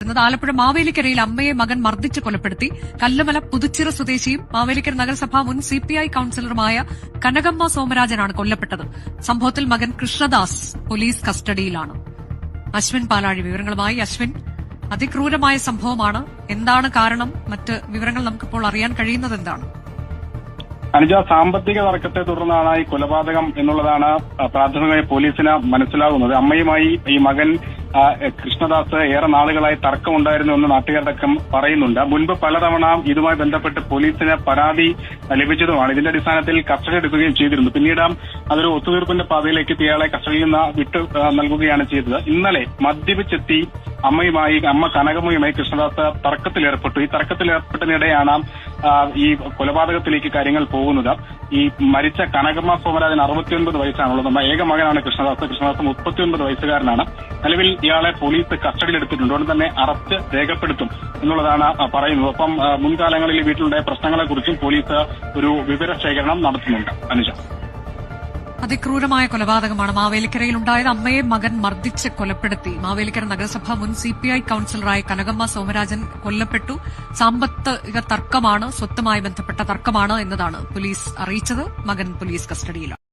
ആലപ്പുഴ മാവേലിക്കരയിൽ അമ്മയെ മകൻ മർദ്ദിച്ച് കൊലപ്പെടുത്തി. കല്ലുമല പുതുച്ചിറ സ്വദേശിയും മാവേലിക്കര നഗരസഭാ മുൻ സിപിഐ കൌൺസിലറുമായ കനകമ്മ സോമരാജനാണ് കൊല്ലപ്പെട്ടത്. സംഭവത്തിൽ മകൻ കൃഷ്ണദാസ് പോലീസ് കസ്റ്റഡിയിലാണ്. അശ്വിൻ പാലാഴി വിവരങ്ങളുമായി. അശ്വിൻ, അതിക്രൂരമായ സംഭവമാണ്. എന്താണ് കാരണം? മറ്റ് വിവരങ്ങൾ നമുക്കിപ്പോൾ അറിയാൻ കഴിയുന്നത് എന്താണ്? അനുജ, സാമ്പത്തിക തർക്കത്തെ തുടർന്നാണ് ഈ കൊലപാതകം എന്നുള്ളതാണ് പ്രാഥമികമായി പോലീസിന് മനസ്സിലാകുന്നത്. അമ്മയുമായി ഈ മകൻ കൃഷ്ണദാസ് ഏറെ നാളുകളായി തർക്കമുണ്ടായിരുന്നു എന്ന് നാട്ടുകാരടക്കം പറയുന്നുണ്ട്. മുൻപ് പലതവണ ഇതുമായി ബന്ധപ്പെട്ട് പോലീസിന് പരാതി ലഭിച്ചതുമാണ്. ഇതിന്റെ അടിസ്ഥാനത്തിൽ കസ്റ്റഡി എടുക്കുകയും ചെയ്തിരുന്നു. പിന്നീട് അതൊരു ഒത്തുതീർപ്പിന്റെ പാതയിലേക്ക് ഇയാളെ കസ്റ്റഡിയിൽ നിന്ന് വിട്ടു നൽകുകയാണ് ചെയ്തത്. ഇന്നലെ മദ്യപിച്ചെത്തി അമ്മ കനകമ്മയുമായി കൃഷ്ണദാസ് തർക്കത്തിലേർപ്പെട്ടു. ഈ തർക്കത്തിലേർപ്പെട്ടതിനിടെയാണ് ഈ കൊലപാതകത്തിലേക്ക് കാര്യങ്ങൾ പോകുന്നത്. ഈ മരിച്ച കനകമ്മ സോമരാജൻ 69 വയസ്സാണുള്ളത്. ഏക മകനാണ് കൃഷ്ണദാസ്. 39 വയസ്സുകാരനാണ്. നിലവിൽ ഇയാളെ പോലീസ് കസ്റ്റഡിയിലെടുത്തിട്ടുണ്ട്. ഉടൻ തന്നെ അറസ്റ്റ് രേഖപ്പെടുത്തും എന്നുള്ളതാണ് പറയുന്നത്. ഒപ്പം മുൻകാലങ്ങളിൽ വീട്ടിലുണ്ടായ പ്രശ്നങ്ങളെക്കുറിച്ചും പോലീസ് ഒരു വിവരശേഖരണം നടത്തുന്നുണ്ട്. അനുജ, അതിക്രൂരമായ കൊലപാതകമാണ് മാവേലിക്കരയിലുണ്ടായത്. അമ്മയെ മകൻ മർദ്ദിച്ച് കൊലപ്പെടുത്തി. മാവേലിക്കര നഗരസഭ മുൻ സിപിഐ കൌൺസിലറായ കനകമ്മ സോമരാജൻ കൊല്ലപ്പെട്ടു. സാമ്പത്തിക തർക്കമാണ്, സ്വത്തുമായി ബന്ധപ്പെട്ട തർക്കമാണ് എന്നതാണ് പോലീസ് അറിയിച്ചത്. മകൻ പോലീസ് കസ്റ്റഡിയിലാണ്.